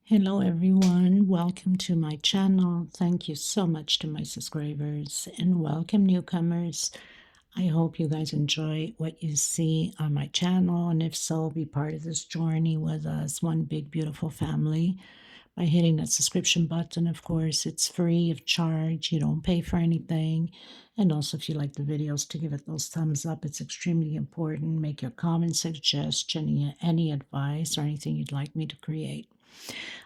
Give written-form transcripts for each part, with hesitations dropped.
Hello everyone, welcome to my channel. Thank you so much to my subscribers and welcome newcomers. I hope you guys enjoy what you see on my channel, and if so, be part of this journey with us, one big beautiful family, by hitting that subscription button. Of course, it's free of charge. You don't pay for anything. And also, if you like the videos, to give it those thumbs up. It's extremely important. Make your comments, suggestion, any advice or anything you'd like me to create.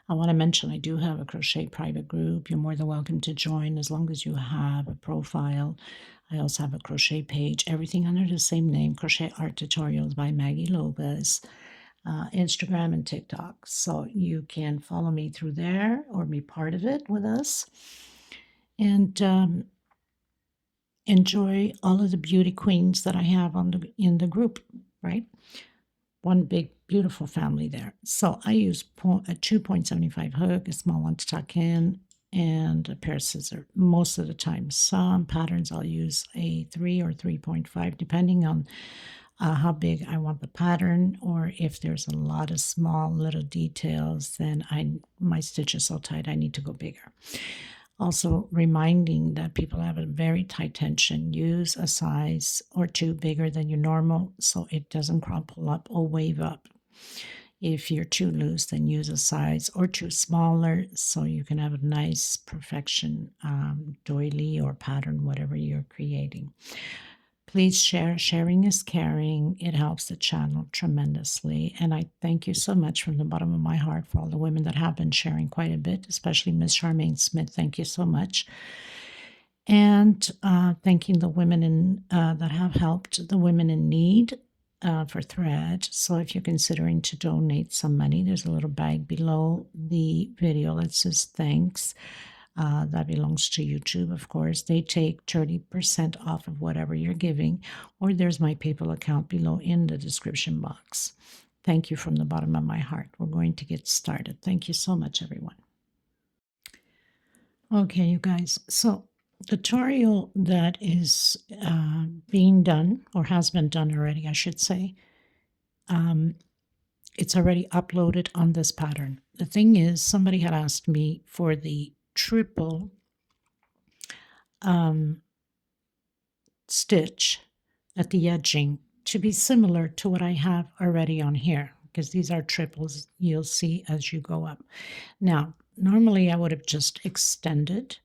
I want to mention I do have a crochet private group. You're more than welcome to join as long as you have a profile. I also have a crochet page, everything under the same name, Crochet Art Tutorials by Maggie Lopez, Instagram and TikTok. So you can follow me through there or be part of it with us. And enjoy all of the beauty queens that I have in the group, right? One big beautiful family there. So I use a 2.75 hook, a small one to tuck in, and a pair of scissors most of the time. Some patterns I'll use a 3 or 3.5 depending on how big I want the pattern, or if there's a lot of small little details, then my stitch is so tight I need to go bigger. Also reminding that people have a very tight tension, use a size or two bigger than your normal so it doesn't crumple up or wave up. If you're too loose, then use a size or two smaller so you can have a nice perfection doily or pattern, whatever you're creating. Please share. Sharing is caring. It helps the channel tremendously. And I thank you so much from the bottom of my heart for all the women that have been sharing quite a bit, especially Miss Charmaine Smith. Thank you so much. And thanking the women that have helped the women in need for thread. So if you're considering to donate some money, there's a little bag below the video that says thanks. That belongs to YouTube, of course. They take 30% off of whatever you're giving, or there's my PayPal account below in the description box. Thank you from the bottom of my heart. We're going to get started. Thank you so much, everyone. Okay, you guys. So tutorial that is being done, or has been done already, I should say. It's already uploaded on this pattern. The thing is, somebody had asked me for the triple stitch at the edging to be similar to what I have already on here, because these are triples you'll see as you go up. Now, normally I would have just extended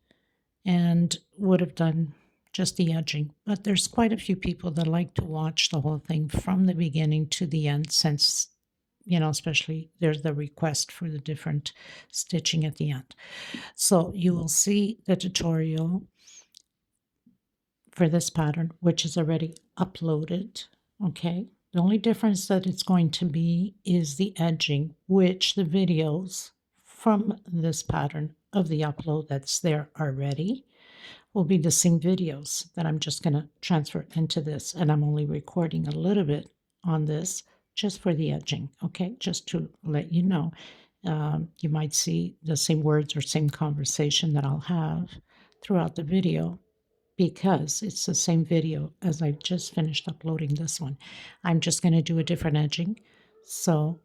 and would have done just the edging, but there's quite a few people that like to watch the whole thing from the beginning to the end, since especially there's the request for the different stitching at the end. So you will see the tutorial for this pattern, which is already uploaded. Okay, the only difference that it's going to be is the edging, which the videos from this pattern of the upload that's there already will be the same videos that I'm just going to transfer into this, and I'm only recording a little bit on this just for the edging. Okay, just to let you know. You might see the same words or same conversation that I'll have throughout the video, because it's the same video as I just finished uploading this one. I'm just going to do a different edging. So,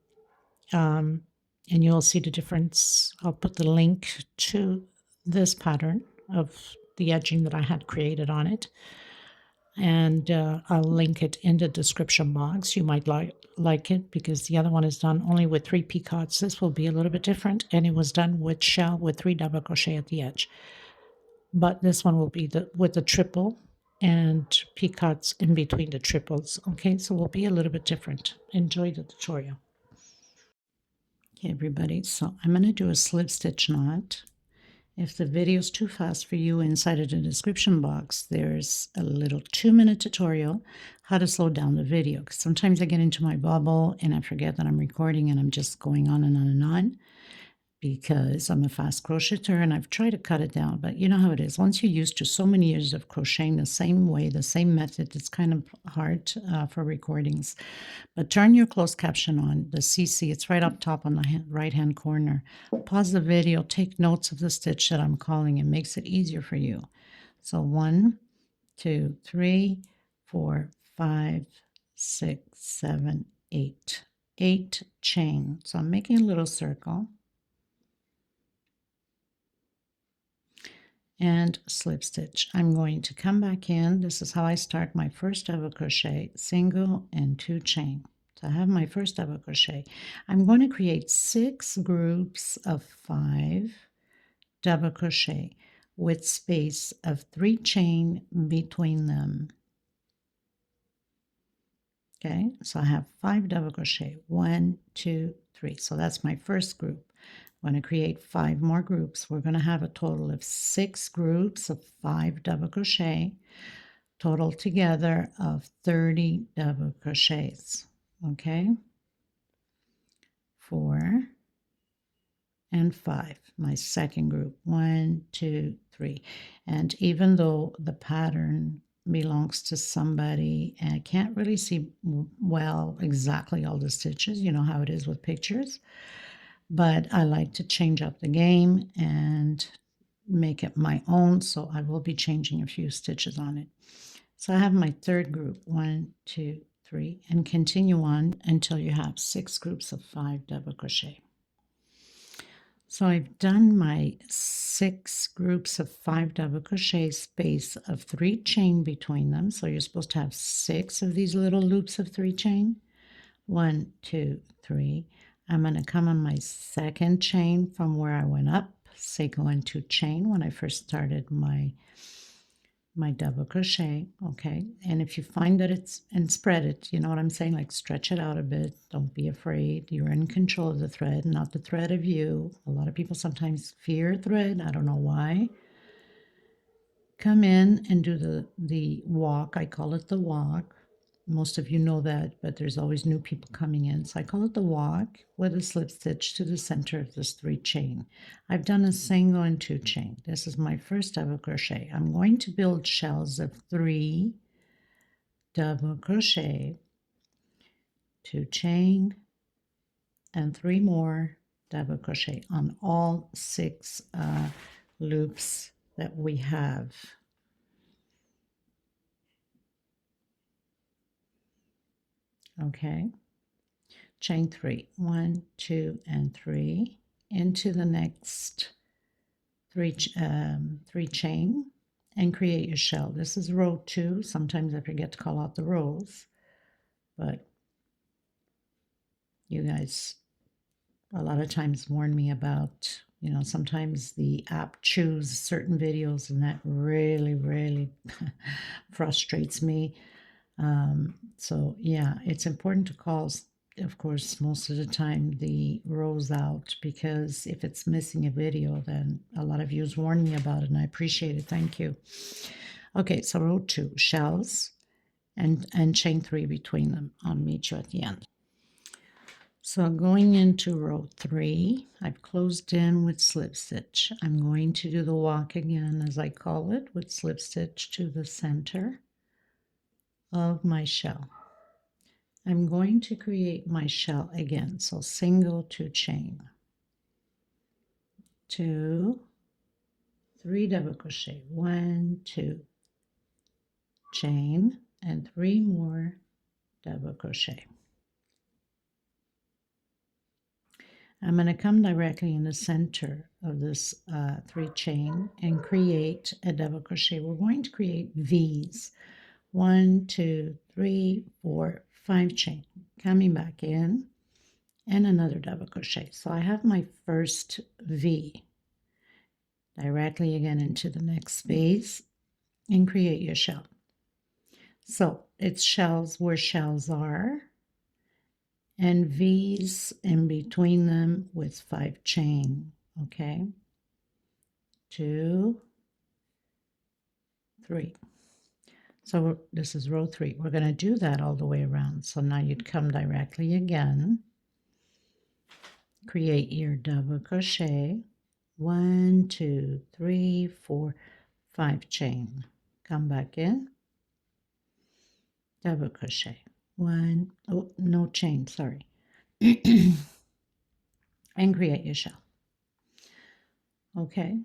and you'll see the difference. I'll put the link to this pattern of the edging that I had created on it. And I'll link it in the description box. You might like it because the other one is done only with 3 peacocks. This will be a little bit different, and it was done with shell with 3 double crochet at the edge. But this one will be with the triple and peacocks in between the triples. Okay, so will be a little bit different. Enjoy the tutorial. Okay, everybody, so I'm going to do a slip stitch knot. If the video is too fast for you, inside of the description box, there's a little 2-minute tutorial how to slow down the video. Because sometimes I get into my bubble and I forget that I'm recording and I'm just going on and on and on, because I'm a fast crocheter and I've tried to cut it down. But you know how it is. Once you're used to so many years of crocheting the same way, the same method, it's kind of hard for recordings. But turn your closed caption on, the CC. It's right up top on the right-hand corner. Pause the video, take notes of the stitch that I'm calling. It makes it easier for you. So 1, 2, 3, 4, 5, 6, 7, 8. 8 chain. So I'm making a little circle. and slip stitch. I'm going to come back in. This is how I start my first double crochet, single and 2 chain. So I have my first double crochet. I'm going to create 6 groups of 5 double crochet with space of 3 chain between them. Okay, so I have 5 double crochet, 1, 2, 3. So that's my first group. I'm going to create 5 more groups. We're going to have a total of 6 groups of 5 double crochet, total together of 30 double crochets. Okay, 4 and 5, my second group, 1, 2, 3. And even though the pattern belongs to somebody and I can't really see well exactly all the stitches, you know how it is with pictures, but I like to change up the game and make it my own, so I will be changing a few stitches on it. So I have my third group, 1, 2, 3, and continue on until you have 6 groups of 5 double crochet. So I've done my 6 groups of 5 double crochet, space of 3 chain between them. So you're supposed to have 6 of these little loops of 3 chain. 1, 2, 3. I'm going to come on my second chain from where I went up, say go into chain when I first started my double crochet. Okay, and if you find that it's, and spread it, you know what I'm saying, like stretch it out a bit, don't be afraid, you're in control of the thread, not the thread of you. A lot of people sometimes fear thread, I don't know why. Come in and do the walk. I call it the walk. Most of you know that, but there's always new people coming in. So I call it the walk with a slip stitch to the center of this 3 chain. I've done a single and 2 chain. This is my first double crochet. I'm going to build shells of 3 double crochet, 2 chain, and 3 more double crochet on all 6 loops that we have. Okay, chain 3, 1, 2, and 3 into the next 3 chain and create your shell. This is row 2. Sometimes I forget to call out the rows, but you guys a lot of times warn me about, you know, sometimes the app chooses certain videos and that really frustrates me. So yeah, it's important to call, of course, most of the time the rows out, because if it's missing a video, then a lot of yous warn me about it and I appreciate it. Thank you. Okay, so row 2, shells and chain 3 between them. I'll meet you at the end. So going into row 3, I've closed in with slip stitch. I'm going to do the walk again, as I call it, with slip stitch to the center of my shell. I'm going to create my shell again. So single 2 chain, 2, 3 double crochet, 1, 2, chain, and 3 more double crochet. I'm going to come directly in the center of this 3 chain and create a double crochet. We're going to create V's. 1, 2, 3, 4, 5 chain. Coming back in and another double crochet. So I have my first V. Directly again into the next space and create your shell. So it's shells where shells are, and V's in between them with 5 chain. Okay, 2, 3. So this is row 3. We're going to do that all the way around. So now you'd come directly again, create your double crochet, 1, 2, 3, 4, 5 chain. Come back in, double crochet, 1, oh, no chain, sorry, and create your shell. Okay,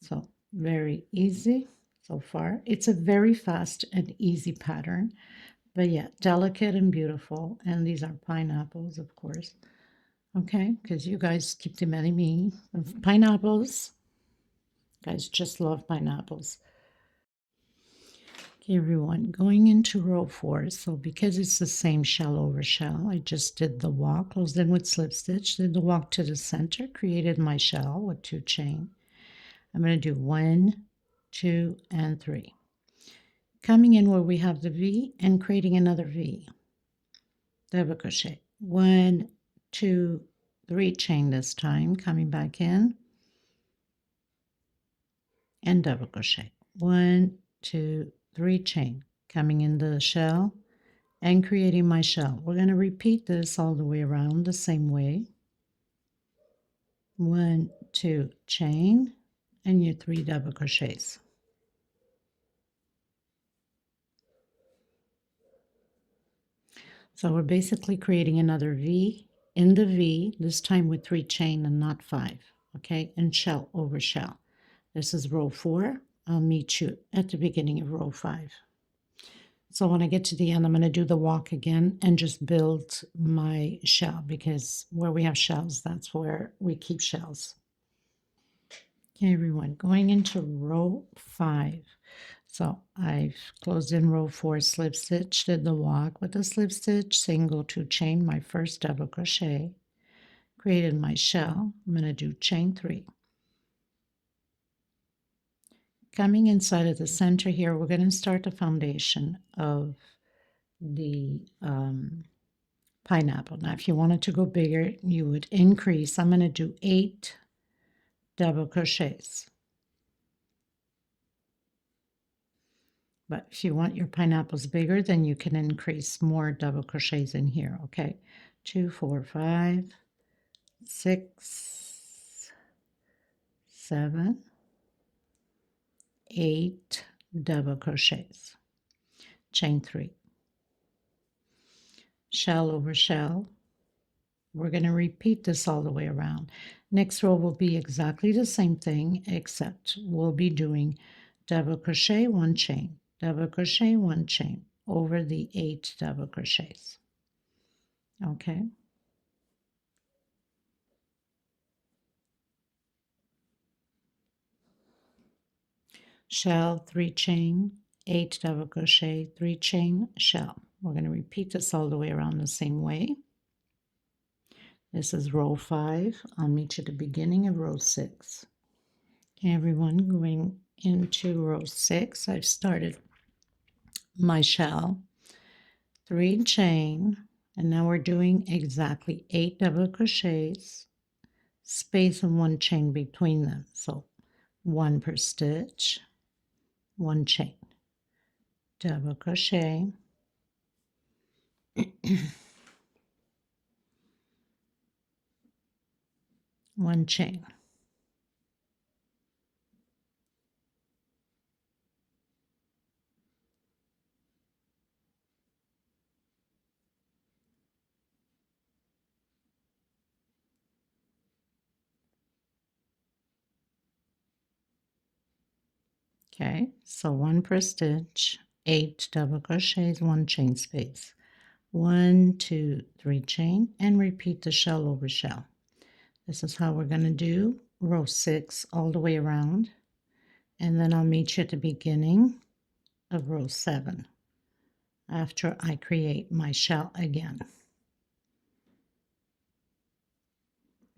so very easy so far. It's a very fast and easy pattern, but yeah, delicate and beautiful. And these are pineapples, of course. Okay, because you guys keep demanding me of pineapples. Guys just love pineapples. Okay, everyone, going into row 4, so because it's the same shell over shell, I just did the walk, closed in with slip stitch, did the walk to the center, created my shell with 2 chain. I'm going to do 1, 2, and 3. Coming in where we have the V and creating another V. Double crochet. 1, 2, 3 chain this time, coming back in, and double crochet. 1, 2, 3 chain, coming in the shell and creating my shell. We're going to repeat this all the way around the same way. 1, 2 chain and your 3 double crochets. So we're basically creating another V in the V, this time with 3 chain and not 5, okay, and shell over shell. This is row 4. I'll meet you at the beginning of row 5. So when I get to the end, I'm going to do the walk again and just build my shell, because where we have shells, that's where we keep shells. Okay, everyone, going into row 5. So I've closed in row 4, slip stitch, did the walk with a slip stitch, single 2 chain, my first double crochet, created my shell. I'm going to do chain 3. Coming inside of the center here, we're going to start the foundation of the pineapple. Now, if you wanted to go bigger, you would increase. I'm going to do 8 double crochets. But if you want your pineapples bigger, then you can increase more double crochets in here, okay? 2, 4, 5, 6, 7, 8 double crochets. Chain 3. Shell over shell. We're going to repeat this all the way around. Next row will be exactly the same thing, except we'll be doing double crochet, 1 chain, double crochet, 1 chain over the 8 double crochets. Okay. Shell, 3 chain, 8 double crochet, 3 chain, shell. We're going to repeat this all the way around the same way. This is row 5. I'll meet you at the beginning of row 6. Okay, everyone, going into row 6, I've started my shell, 3 chain, and now we're doing exactly 8 double crochets, space and 1 chain between them. So 1 per stitch, 1 chain, double crochet, 1 chain. Okay, so 1 per stitch, 8 double crochets, 1 chain space, 1, 2, 3 chain, and repeat the shell over shell. This is how we're going to do row 6 all the way around, and then I'll meet you at the beginning of row 7 after I create my shell again,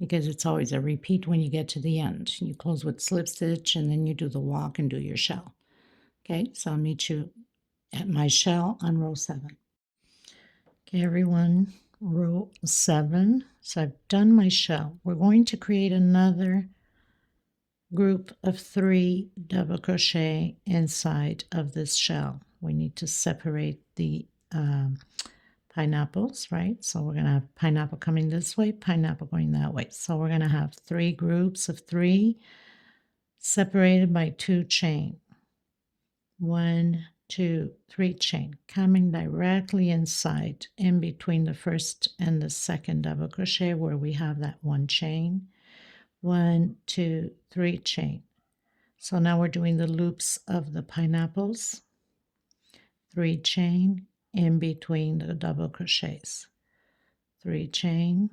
because it's always a repeat when you get to the end. You close with slip stitch and then you do the walk and do your shell. Okay, so I'll meet you at my shell on row 7. Okay, everyone, row 7. So I've done my shell. We're going to create another group of 3 double crochet inside of this shell. We need to separate the pineapples, right? So we're going to have pineapple coming this way, pineapple going that way. So we're going to have 3 groups of 3 separated by 2 chain. 1, 2, 3 chain, coming directly inside in between the first and the second double crochet where we have that 1 chain. 1, 2, 3 chain. So now we're doing the loops of the pineapples. 3 chain in between the double crochets. 3 chain.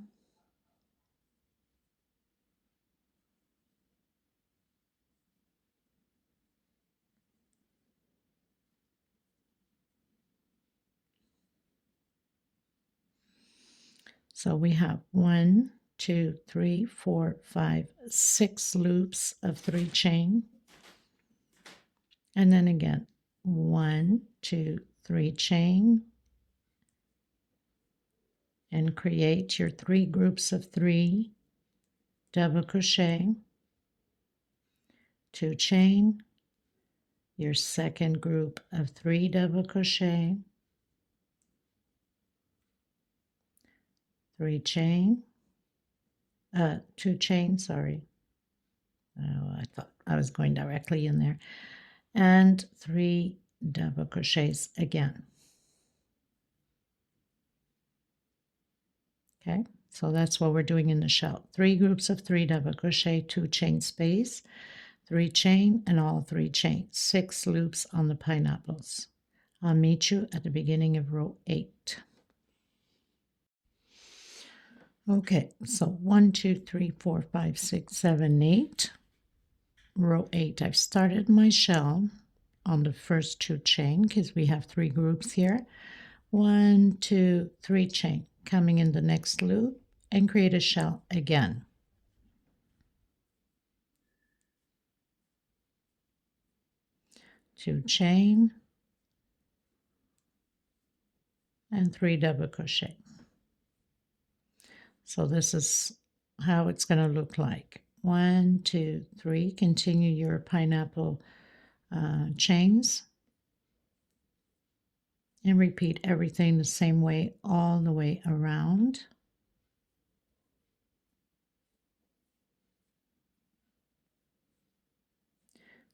So we have 1, 2, 3, 4, 5, 6 loops of 3 chain. And then again, 1, 2, 3 chain. And create your 3 groups of 3 double crochet, 2 chain, your second group of 3 double crochet, 3 chain, 2 chain, sorry. Oh, I thought I was going directly in there. And 3 double crochets again. Okay, so that's what we're doing in the shell. 3 groups of 3 double crochet, 2 chain space, 3 chain, and all 3 chains. 6 loops on the pineapples. I'll meet you at the beginning of row 8. Okay, so 1, 2, 3, 4, 5, 6, 7, 8. Row 8, I've started my shell on the first 2 chain because we have 3 groups here. 1, 2, 3 chain, coming in the next loop and create a shell again. Two chain and 3 double crochet. So this is how it's going to look like. 1, 2, 3. Continue your pineapple chains and repeat everything the same way all the way around.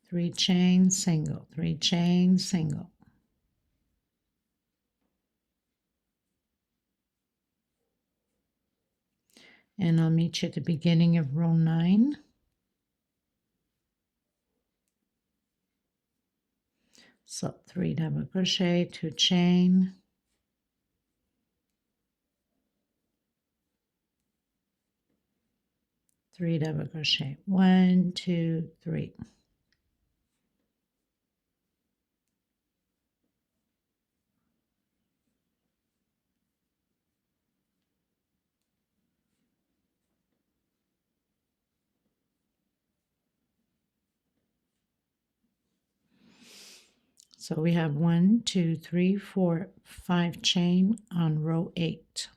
Three chain, single, 3 chain, single. And I'll meet you at the beginning of row 9. So 3 double crochet, 2 chain, three double crochet, 1, 2, 3. So we have 1, 2, 3, 4, 5 chain on row 8,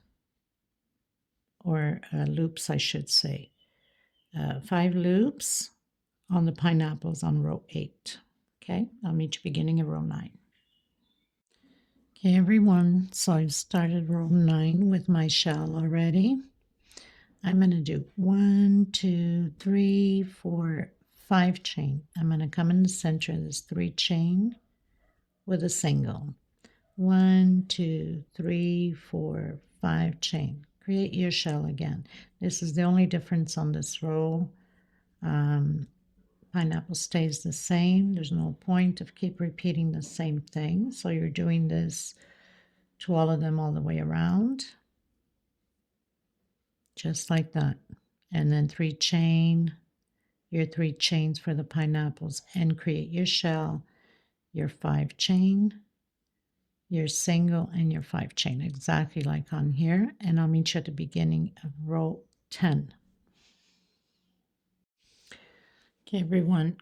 or loops, I should say. 5 loops on the pineapples on row 8. Okay, I'll meet you beginning of row 9. Okay, everyone, so I've started row 9 with my shell already. I'm going to do 1, 2, 3, 4, 5 chain. I'm going to come in the center of this 3 chain with a single. 1, 2, 3, 4, 5 chain. Create your shell again. This is the only difference on this row. Pineapple stays the same. There's no point of keep repeating the same thing. So you're doing this to all of them all the way around. Just like that. And then 3 chain, your 3 chains for the pineapples, and create your shell, your 5 chain, your single, and your 5 chain, exactly like on here. And I'll meet you at the beginning of row 10. Okay, everyone,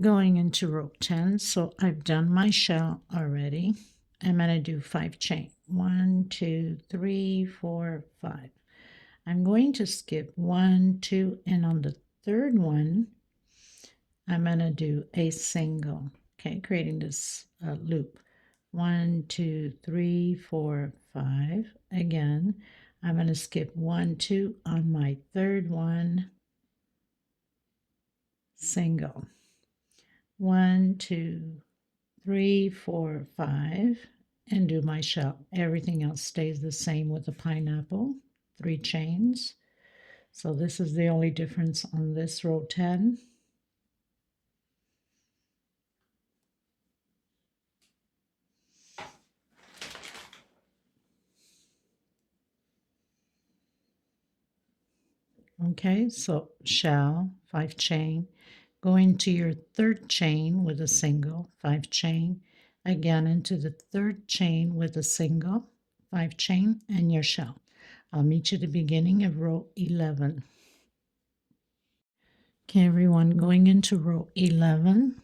going into row 10. So I've done my shell already. I'm going to do 5 chain. 1, 2, 3, 4, 5. I'm going to skip 1, 2, and on the third one, I'm going to do a single. Okay, creating this loop. 1, 2, 3, 4, 5. Again, I'm going to skip 1, 2 on my third one. Single. 1, 2, 3, 4, 5, and do my shell. Everything else stays the same with the pineapple. 3 chains. So this is the only difference on this row 10. Okay, so shell, 5 chain, go into your third chain with a single, 5 chain, again into the third chain with a single, 5 chain, and your shell. I'll meet you at the beginning of row 11. Okay, everyone, going into row 11.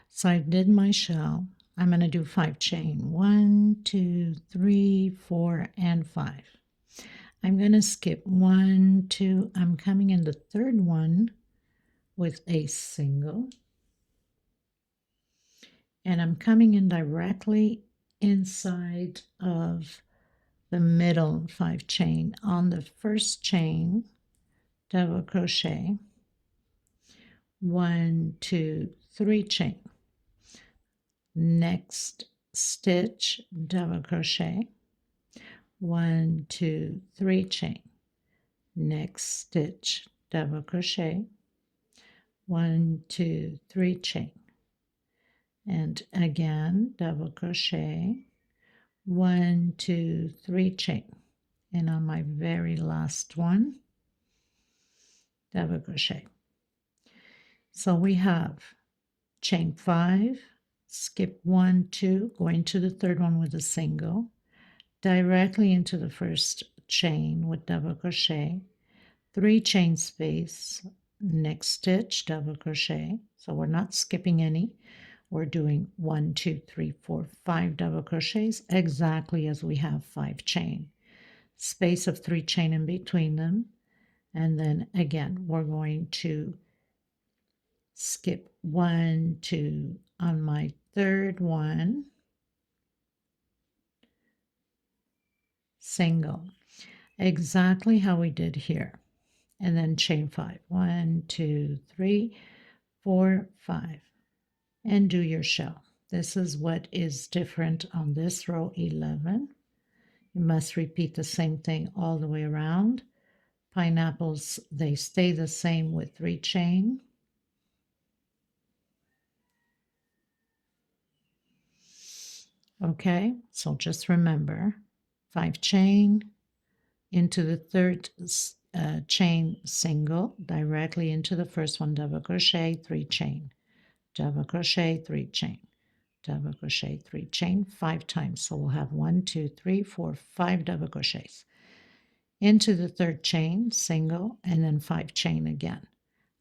So I did my shell. I'm going to do 5 chain. 1, 2, 3, 4, and 5. I'm going to skip 1, 2. I'm coming in the third one with a single. And I'm coming in directly inside of the middle 5 chain. On the first chain, double crochet. 1, 2, 3 chain. Next stitch, double crochet. 1, 2, 3 chain. Next stitch, double crochet. 1, 2, 3 chain. And again, double crochet. 1, 2, 3 chain. And on my very last one, double crochet. So we have chain 5, skip 1, 2, going to the third one with a single, directly into the first chain with double crochet, 3 chain space, next stitch, double crochet. So we're not skipping any. We're doing 1, 2, 3, 4, 5 double crochets exactly as we have 5 chain. Space of 3 chain in between them. And then again, we're going to skip 1, 2 on my third one, single, exactly how we did here. And then chain 5. 1, 2, 3, 4, 5. And do your shell. This is what is different on this row 11. You must repeat the same thing all the way around. Pineapples, they stay the same with 3 chain. Okay, so just remember 5 chain into the third chain single, directly into the first one, double crochet, 3 chain, double crochet, 3 chain, double crochet, 3 chain, 5 times. So we'll have 1, 2, 3, 4, 5 double crochets. Into the third chain, single, and then 5 chain again.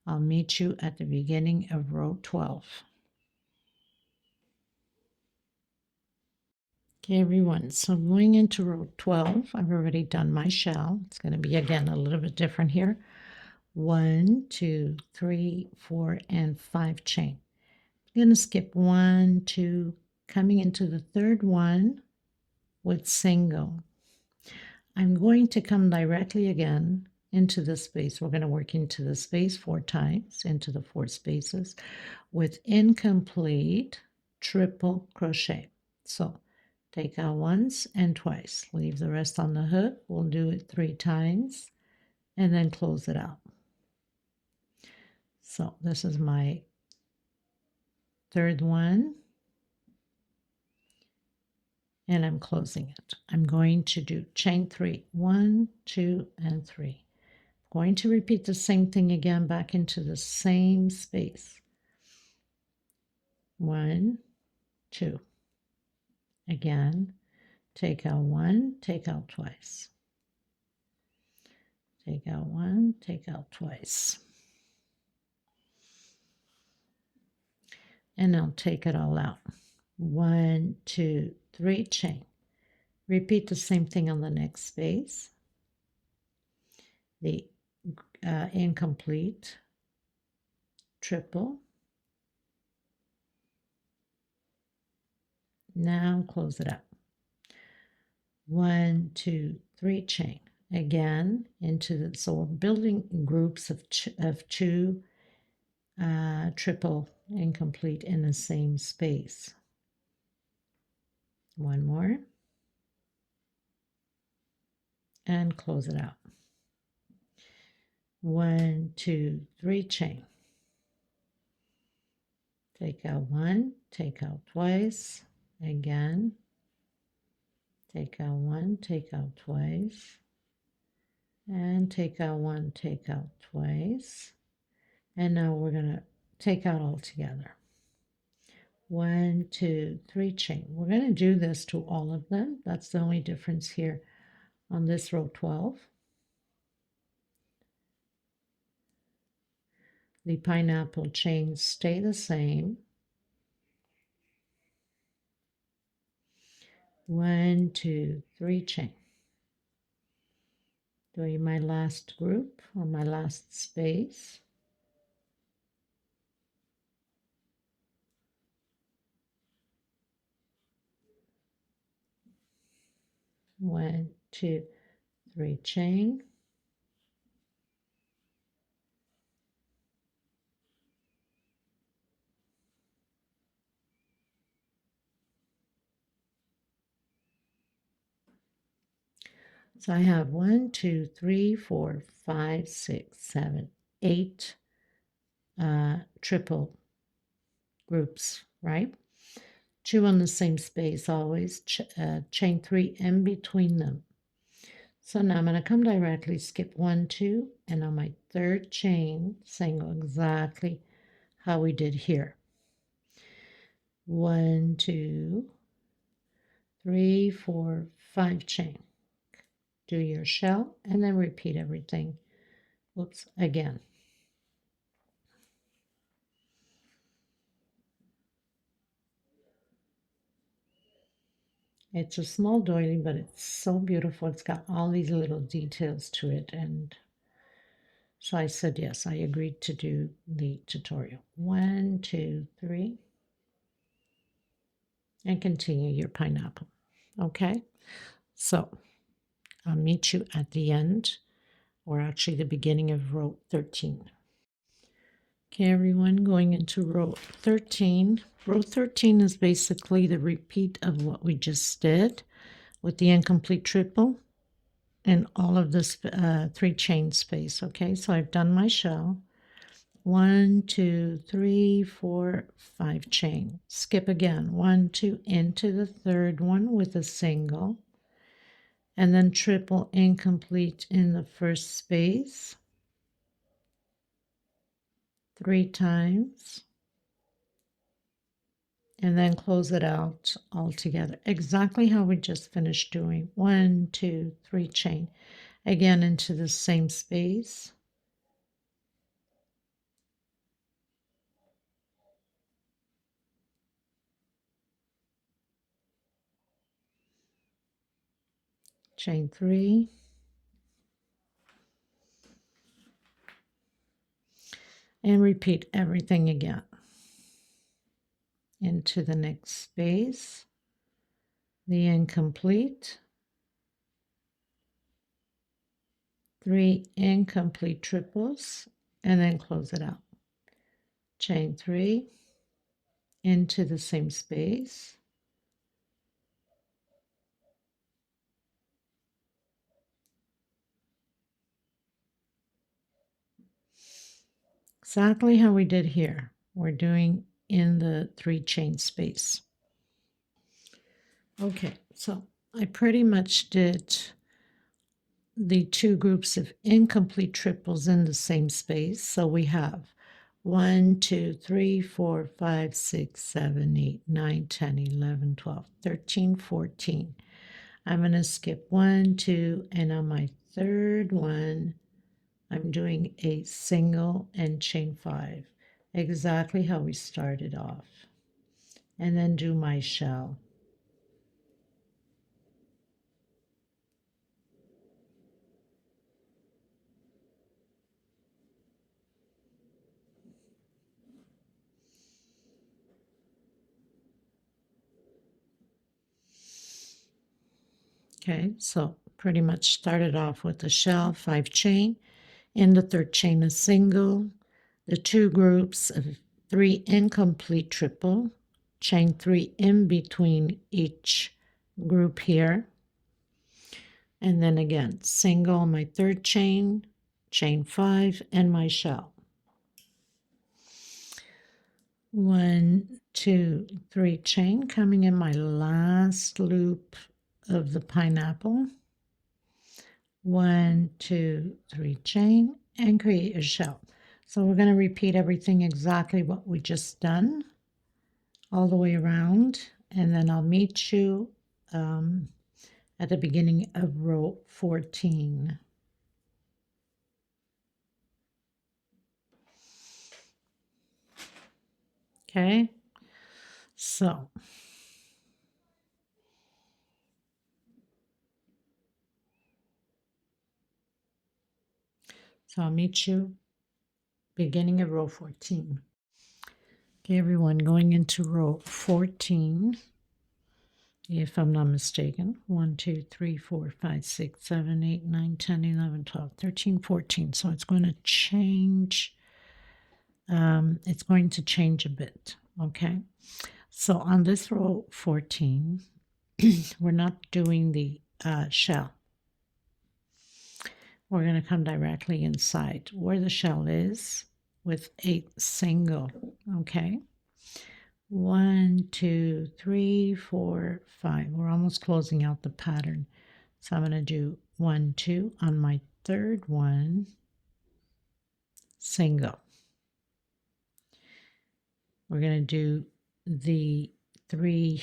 I'll meet you at the beginning of row 12. Okay, everyone, so going into row 12, I've already done my shell. It's going to be, again, a little bit different here. 1, 2, 3, 4, and 5 chain. I'm going to skip 1, 2, coming into the third one with single. I'm going to come directly again into the space. We're going to work into the space 4 times, into the 4 spaces with incomplete triple crochet. So take out once and twice. Leave the rest on the hook. We'll do it 3 times and then close it out. So this is my third one. And I'm closing it. I'm going to do chain 3. 1, 2, and 3. I'm going to repeat the same thing again back into the same space. 1, 2. Again, take out 1, take out twice. Take out 1, take out twice. And I'll take it all out. 1, 2, 3 chain. Repeat the same thing on the next space. The incomplete triple. Now close it up. 1, 2, 3 chain. Again into the, so we're building groups of 2 triple incomplete in the same space. One more. And close it out. 1, 2, 3 chain. Take out 1, take out twice. Again. Take out 1, take out twice. And take out 1, take out twice. And now we're going to take out all together. 1, 2, 3 chain. We're going to do this to all of them. That's the only difference here on this row 12. The pineapple chains stay the same. 1, 2, 3 chain. Doing my last group on my last space. One, two, three chain. So I have 1, 2, 3, 4, 5, 6, 7, 8 triple groups, right? 2 on the same space always, chain 3 in between them. So now I'm going to come directly, skip 1, 2, and on my third chain, single exactly how we did here. 1, 2, 3, 4, 5 chain. Do your shell and then repeat everything. Whoops, again. It's a small doily, but it's so beautiful. It's got all these little details to it. And so I said, yes, I agreed to do the tutorial. 1, 2, 3. And continue your pineapple. Okay, so I'll meet you at the end, or actually the beginning of row 13. Okay, everyone, going into row 13. Row 13 is basically the repeat of what we just did with the incomplete triple and all of this 3 chain space. Okay, so I've done my shell. 1, 2, 3, 4, 5 chain. Skip again. 1, 2 into the third one with a single, and then triple incomplete in the first space 3 times, and then close it out all together. Exactly how we just finished doing. 1, 2, 3 chain. Again into the same space. Chain 3. And repeat everything again. Into the next space. The incomplete. 3 incomplete triples, and then close it out. Chain 3 into the same space. Exactly how we did here. We're doing in the 3 chain space. Okay, so I pretty much did the 2 groups of incomplete triples in the same space. So we have 1, 2, 3, 4, 5, 6, 7, 8, 9, 10, 11, 12, 13, 14. I'm going to skip 1, 2, and on my third one, I'm doing a single and chain 5, exactly how we started off, and then do my shell. Okay, so pretty much started off with a shell, 5 chain, in the third chain a single, the 2 groups of 3 incomplete triple, chain 3 in between each group here, and then again single on my third chain, chain 5, and my shell. 1, 2, 3 chain, coming in my last loop of the pineapple. 1, 2, 3 chain, and create a shell. So we're going to repeat everything exactly what we just done all the way around, and then I'll meet you at the beginning of row 14. Okay, so I'll meet you beginning of row 14. Okay, everyone, going into row 14, if I'm not mistaken. 1, 2, 3, 4, 5, 6, 7, 8, 9, 10, 11, 12, 13, 14. So it's going to change. It's going to change a bit. Okay. So on this row 14, we're not doing the shell. We're going to come directly inside where the shell is with a single. Okay. 1, 2, 3, 4, 5. We're almost closing out the pattern. So I'm going to do 1, 2 on my third one, single. We're going to do the 3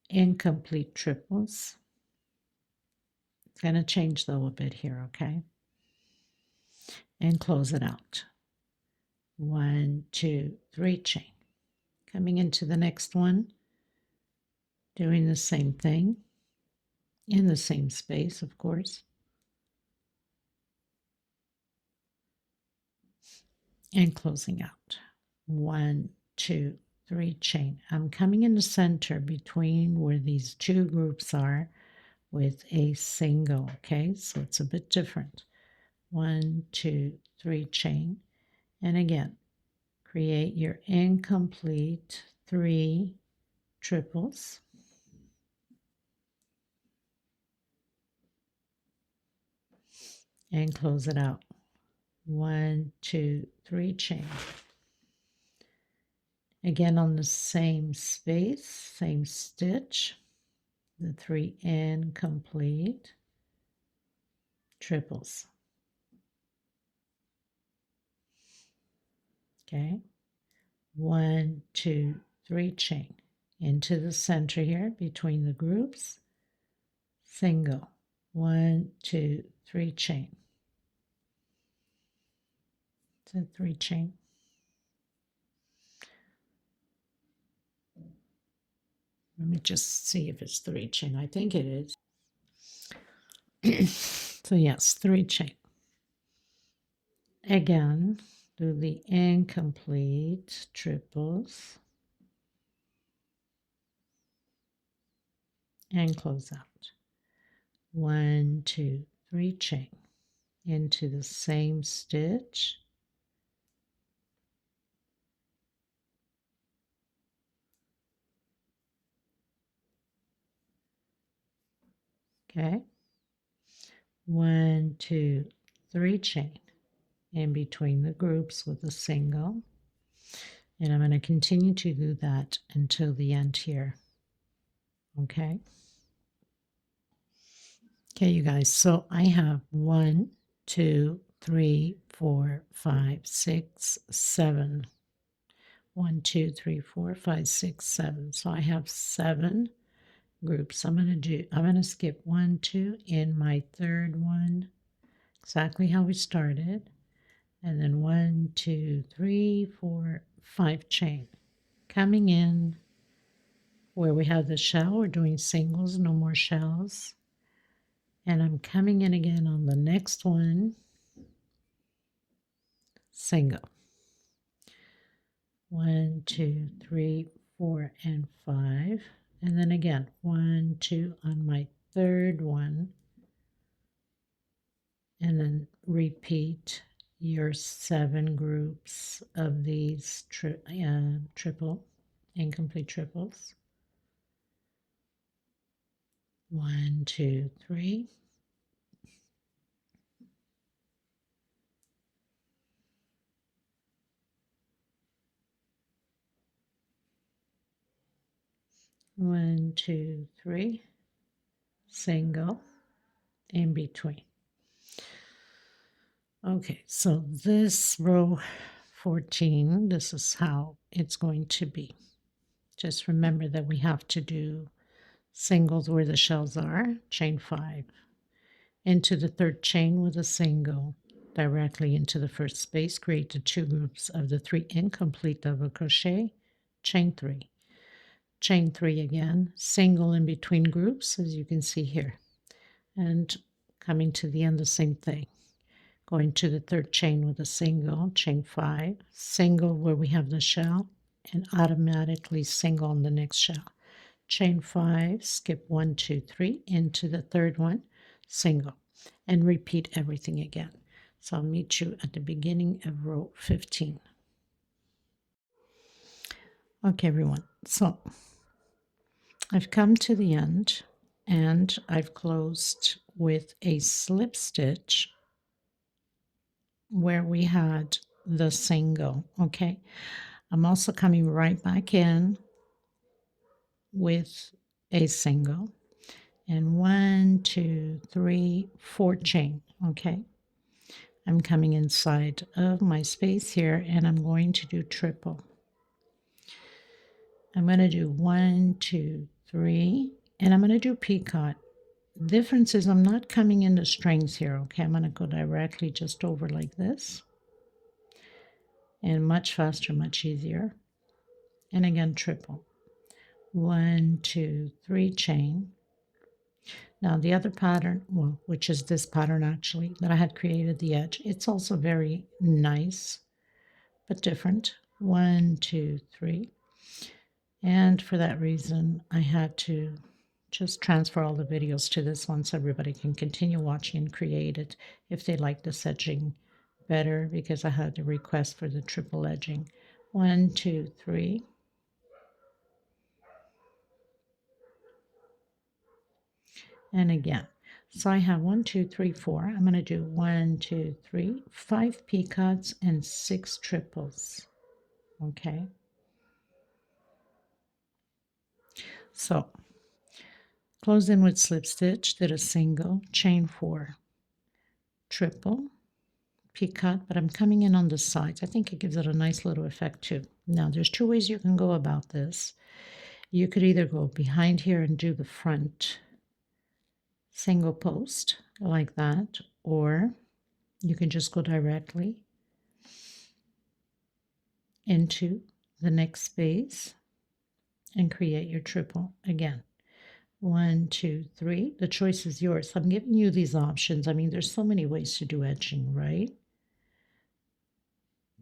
incomplete triples. It's going to change though a bit here, okay? And close it out. 1, 2, 3 chain. Coming into the next one, doing the same thing in the same space, of course. And closing out. 1, 2, 3 chain. I'm coming in the center between where these two groups are with a single, okay? So it's a bit different. 1, 2, 3 chain. And again, create your incomplete 3 triples. And close it out. 1, 2, 3 chain. Again on the same space, same stitch, the 3 incomplete triples. Okay, 1, 2, 3 chain into the center here between the groups, single, 1, 2, 3 chain. It's a 3 chain. Let me just see if it's 3 chain. I think it is. So yes, 3 chain. Again, do the incomplete triples and close out. 1, 2, 3 chain into the same stitch. Okay, 1, 2, 3 chain in between the groups with a single, and I'm going to continue to do that until the end here. Okay, you guys, so I have 1, 2, 3, 4, 5, 6, 7. 1, 2, 3, 4, 5, 6, 7. So I have 7 groups. I'm going to skip 1, 2 in my third one, exactly how we started. And then 1, 2, 3, 4, 5 chain. Coming in where we have the shell, we're doing singles, no more shells. And I'm coming in again on the next one, single. 1, 2, 3, 4, and 5. And then again, 1, 2 on my third one. And then repeat your 7 groups of these triple, incomplete triples. 1, 2, 3. One, 2, 3, single in between. Okay, so this row 14, this is how it's going to be. Just remember that we have to do singles where the shells are, chain 5, into the third chain with a single, directly into the first space, create the 2 groups of the 3 incomplete double crochet, chain 3. Chain 3 again, single in between groups, as you can see here, and coming to the end, the same thing. Going to the third chain with a single, chain 5, single where we have the shell, and automatically single on the next shell. Chain 5, skip 1, 2, 3, into the third one, single, and repeat everything again. So I'll meet you at the beginning of row 15. Okay, everyone, so I've come to the end and I've closed with a slip stitch where we had the single. Okay, I'm also coming right back in with a single, and 1, 2, 3, 4 chain. Okay, I'm coming inside of my space here and I'm going to do triple. I'm going to do 1, 2, 3, and I'm going to do peacock. Difference is I'm not coming into strings here. Okay, I'm going to go directly just over like this, and much faster, much easier. And again, triple. 1, 2, 3 chain. Now the other pattern, well, which is this pattern actually that I had created the edge, it's also very nice but different. 1, 2, 3. And for that reason, I had to just transfer all the videos to this one so everybody can continue watching and create it if they like this edging better, because I had a request for the triple edging. 1, 2, 3. And again. So I have 1, 2, 3, 4. I'm going to do 1, 2, 3, 5 peacocks and 6 triples. Okay. So close in with slip stitch, did a single, chain 4, triple, peacock, but I'm coming in on the sides. I think it gives it a nice little effect too. Now there's 2 ways you can go about this. You could either go behind here and do the front single post like that, or you can just go directly into the next space and create your triple again. 1, 2, 3. The choice is yours. I'm giving you these options. I mean, there's so many ways to do edging, right?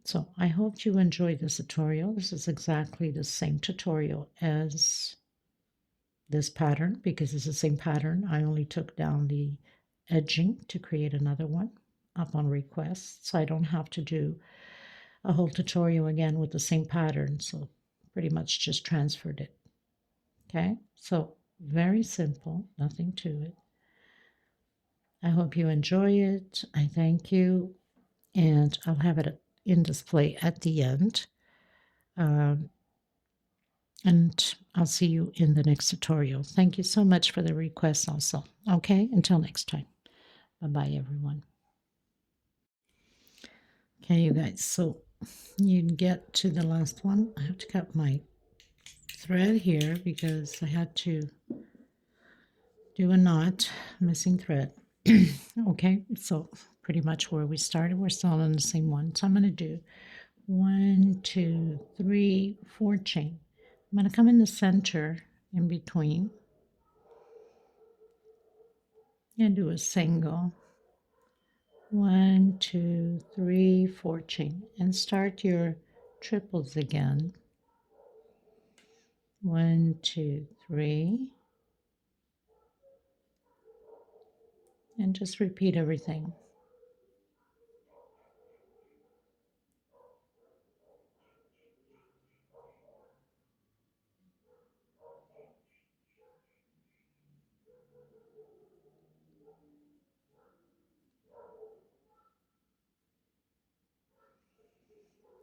So I hope you enjoyed this tutorial. This is exactly the same tutorial as this pattern because it's the same pattern. I only took down the edging to create another one up on request, so I don't have to do a whole tutorial again with the same pattern. So pretty much just transferred it. Okay, so very simple, nothing to it. I hope you enjoy it. I thank you, and I'll have it in display at the end. And I'll see you in the next tutorial. Thank you so much for the requests also. Okay, until next time. Bye-bye, everyone. Okay, you guys, so you get to the last one. I have to cut my thread here because I had to do a knot, missing thread. Okay, so pretty much where we started, we're still on the same one. So I'm going to do 1, 2, 3, 4 chain. I'm going to come in the center in between and do a single. 1, 2, 3, 4 chain, and start your triples again. 1, 2, 3, and just repeat everything.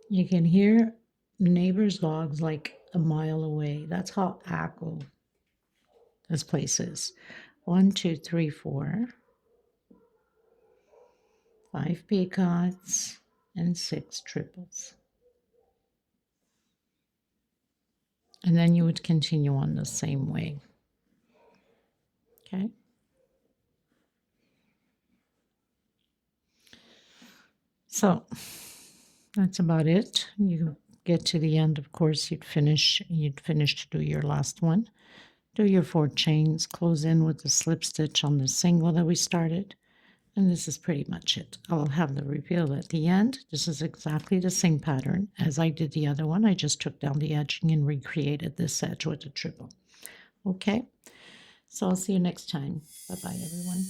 You can hear neighbors' dogs like a mile away. That's how active this place is. 1, 2, 3, 4, 5 peacocks, and 6 triples. And then you would continue on the same way. Okay. So that's about it. You get to the end, of course, you'd finish to do your last one. Do your 4 chains, close in with the slip stitch on the single that we started. And this is pretty much it. I'll have the reveal at the end. This is exactly the same pattern as I did the other one. I just took down the edging and recreated this edge with a triple. Okay, so I'll see you next time. Bye-bye, everyone.